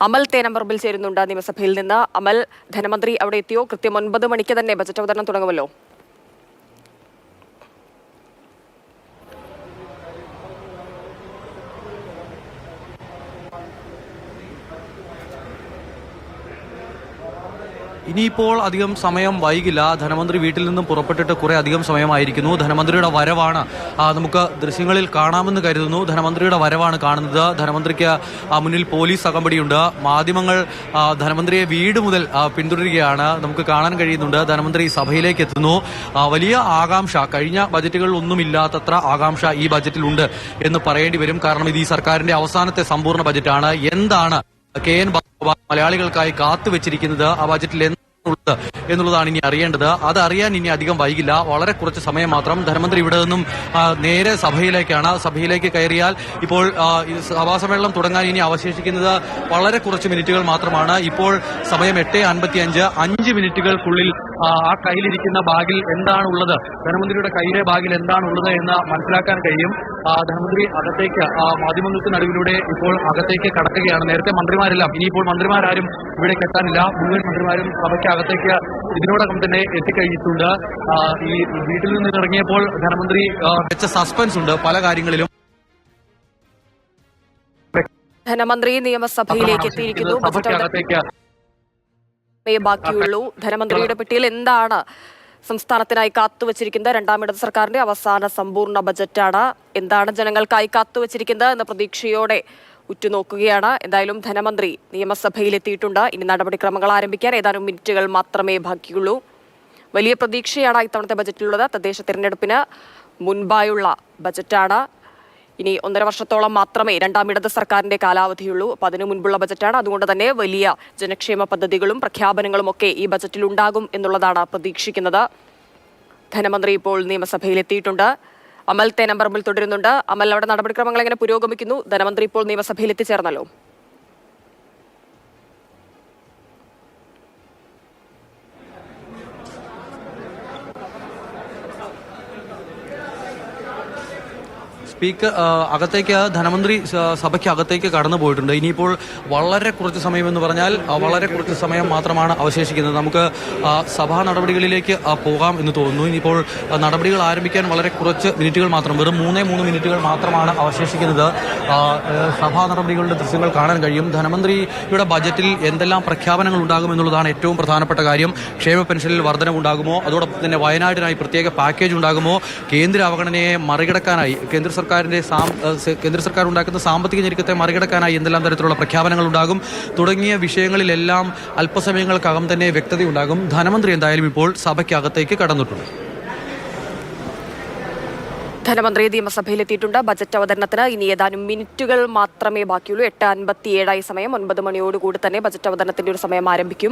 അമൽ തേനമ്പറമ്പിൽ ചേരുന്നുണ്ട് നിയമസഭയിൽ നിന്ന്. അമൽ, ധനമന്ത്രി അവിടെ എത്തിയോ? കൃത്യം 9 മണിക്ക് തന്നെ ബജറ്റ് അവതരണം തുടങ്ങുമല്ലോ. ഇനിയിപ്പോൾ അധികം സമയം വൈകില്ല. ധനമന്ത്രി വീട്ടിൽ നിന്നും പുറപ്പെട്ടിട്ട് കുറെ അധികം സമയമായിരിക്കുന്നു. ധനമന്ത്രിയുടെ വരവാണ് നമുക്ക് ദൃശ്യങ്ങളിൽ കാണാമെന്ന് കരുതുന്നു. ധനമന്ത്രിയുടെ വരവാണ് കാണുന്നത്. ധനമന്ത്രിക്ക് മുന്നിൽ പോലീസ് അകമ്പടിയുണ്ട്. മാധ്യമങ്ങൾ ധനമന്ത്രിയെ വീട് മുതൽ പിന്തുടരുകയാണ്. നമുക്ക് കാണാൻ കഴിയുന്നുണ്ട്. ധനമന്ത്രി സഭയിലേക്ക് എത്തുന്നു. വലിയ ആകാംക്ഷ, കഴിഞ്ഞ ബജറ്റുകളിൽ ഒന്നുമില്ലാത്തത്ര ആകാംക്ഷ ഈ ബജറ്റിലുണ്ട് എന്ന് പറയേണ്ടി വരും. കാരണം ഇത് ഈ സർക്കാരിന്റെ അവസാനത്തെ സമ്പൂർണ്ണ ബജറ്റാണ്. എന്താണ് KN മലയാളികൾക്കായി കാത്തുവെച്ചിരിക്കുന്നത്, ആ ബജറ്റിൽ ഉള്ളത് എന്നുള്ളതാണ് ഇനി അറിയേണ്ടത്. അത് അറിയാൻ ഇനി അധികം വൈകില്ല. വളരെ കുറച്ച് സമയം മാത്രം. ധനമന്ത്രി ഇവിടെ നിന്നും നേരെ സഭയിലേക്കാണ്. സഭയിലേക്ക് കയറിയാൽ ഇപ്പോൾ സഭാസമ്മേളനം തുടങ്ങാൻ ഇനി അവശേഷിക്കുന്നത് വളരെ കുറച്ച് മിനിറ്റുകൾ മാത്രമാണ്. ഇപ്പോൾ സമയം 8:55. 5 മിനിറ്റുകൾക്കുള്ളിൽ ആ കയ്യിലിരിക്കുന്ന ബാഗിൽ എന്താണ് ഉള്ളത്, ധനമന്ത്രിയുടെ കയ്യിലെ ബാഗിൽ എന്താണ് ഉള്ളത് എന്ന് മനസ്സിലാക്കാൻ കഴിയും. ധനമന്ത്രി അകത്തേക്ക് മാധ്യമങ്ങൾക്ക് നടുവിലൂടെ ഇപ്പോൾ അകത്തേക്ക് കടക്കുകയാണ്. നേരത്തെ മന്ത്രിമാരെല്ലാം, ഇനിയിപ്പോൾ മന്ത്രിമാരും ഇവിടേക്ക് എത്താനില്ല. മുഴുവൻ മന്ത്രിമാരും സഭയ്ക്ക് അകത്തേക്ക് ഇതിനോടകം തന്നെ എത്തിക്കഴിഞ്ഞിട്ടുണ്ട്. ഈ വീട്ടിൽ നിന്ന് ഇറങ്ങിയപ്പോൾ ധനമന്ത്രി വെച്ച സസ്പെൻസ് ഉണ്ട് പല കാര്യങ്ങളിലും. ധനമന്ത്രി നിയമസഭയിലേക്ക് എത്തിയിരിക്കുന്നു. ബാക്കിയുള്ളൂ. ധനമന്ത്രിയുടെ പെട്ടിയിൽ എന്താണ് സംസ്ഥാനത്തിനായി കാത്തുവച്ചിരിക്കുന്നത്? രണ്ടാം ഇടത് സർക്കാരിന്റെ അവസാന സമ്പൂർണ്ണ ബജറ്റാണ്. എന്താണ് ജനങ്ങൾക്കായി കാത്തുവച്ചിരിക്കുന്നത് എന്ന പ്രതീക്ഷയോടെ ഉറ്റുനോക്കുകയാണ്. എന്തായാലും ധനമന്ത്രി നിയമസഭയിലെത്തിയിട്ടുണ്ട്. ഇനി നടപടിക്രമങ്ങൾ ആരംഭിക്കാൻ ഏതാനും മിനിറ്റുകൾ മാത്രമേ ബാക്കിയുള്ളൂ. വലിയ പ്രതീക്ഷയാണ് ഇത്തവണത്തെ ബജറ്റിലുള്ളത്. തദ്ദേശ തിരഞ്ഞെടുപ്പിന് മുൻപായുള്ള ബജറ്റാണ്. ഇനി 1.5 വർഷത്തോളം മാത്രമേ രണ്ടാം ഇടത് സർക്കാരിന്റെ കാലാവധിയുള്ളൂ. അപ്പോൾ അതിനു മുൻപുള്ള ബജറ്റാണ്. അതുകൊണ്ട് തന്നെ വലിയ ജനക്ഷേമ പദ്ധതികളും പ്രഖ്യാപനങ്ങളും ഒക്കെ ഈ ബജറ്റിൽ ഉണ്ടാകും എന്നുള്ളതാണ് പ്രതീക്ഷിക്കുന്നത്. ധനമന്ത്രി ഇപ്പോൾ നിയമസഭയിലെത്തിയിട്ടുണ്ട്. അമൽ തേനമ്പറമ്പിൽ തുടരുന്നുണ്ട്. അമൽ, അവിടെ നടപടിക്രമങ്ങൾ എങ്ങനെ പുരോഗമിക്കുന്നു? ധനമന്ത്രി ഇപ്പോൾ നിയമസഭയിൽ എത്തിച്ചേർന്നല്ലോ. സ്പീക്കർ അകത്തേക്ക്, ധനമന്ത്രി സഭയ്ക്ക് അകത്തേക്ക് കടന്നു പോയിട്ടുണ്ട്. ഇനിയിപ്പോൾ വളരെ കുറച്ച് സമയം എന്ന് പറഞ്ഞാൽ വളരെ കുറച്ച് സമയം മാത്രമാണ് അവശേഷിക്കുന്നത്. നമുക്ക് സഭാ നടപടികളിലേക്ക് പോകാം എന്ന് തോന്നുന്നു. ഇനിയിപ്പോൾ നടപടികൾ ആരംഭിക്കാൻ വളരെ കുറച്ച് മിനിറ്റുകൾ മാത്രം, വെറും 3 മിനിറ്റുകൾ മാത്രമാണ് അവശേഷിക്കുന്നത്. സഭാ നടപടികളുടെ ദൃശ്യങ്ങൾ കാണാൻ കഴിയും. ധനമന്ത്രിയുടെ ബജറ്റിൽ എന്തെല്ലാം പ്രഖ്യാപനങ്ങൾ ഉണ്ടാകും എന്നുള്ളതാണ് ഏറ്റവും പ്രധാനപ്പെട്ട കാര്യം. ക്ഷേമ പെൻഷനിൽ വർധനവുണ്ടാകുമോ? അതോടൊപ്പം തന്നെ വയനാടിനായി പ്രത്യേക പാക്കേജ് ഉണ്ടാകുമോ? കേന്ദ്ര അവഗണനയെ മറികടക്കാനായി കേന്ദ്ര സർക്കാർ ഉണ്ടാക്കുന്ന സാമ്പത്തിക ഞെരുക്കത്തെ മറികടക്കാനായി എന്തെല്ലാം തരത്തിലുള്ള പ്രഖ്യാപനങ്ങൾ ഉണ്ടാകും തുടങ്ങിയ വിഷയങ്ങളിലെല്ലാം അല്പസമയങ്ങൾക്കകം തന്നെ വ്യക്തതയുണ്ടാകും. ധനമന്ത്രി എന്തായാലും ഇപ്പോൾ സഭയ്ക്കകത്തേക്ക് കടന്നിട്ടുണ്ട്. ധനമന്ത്രി നിയമസഭയിലെത്തിയിട്ടുണ്ട്. ബജറ്റ് അവതരണത്തിന് ഇനി ഏതാനും മിനിറ്റുകൾ മാത്രമേ ബാക്കിയുള്ളൂ. 8:57 സമയം. 9 മണിയോടുകൂടി തന്നെ ബജറ്റ് അവതരണത്തിന്റെ ഒരു സമയം ആരംഭിക്കും.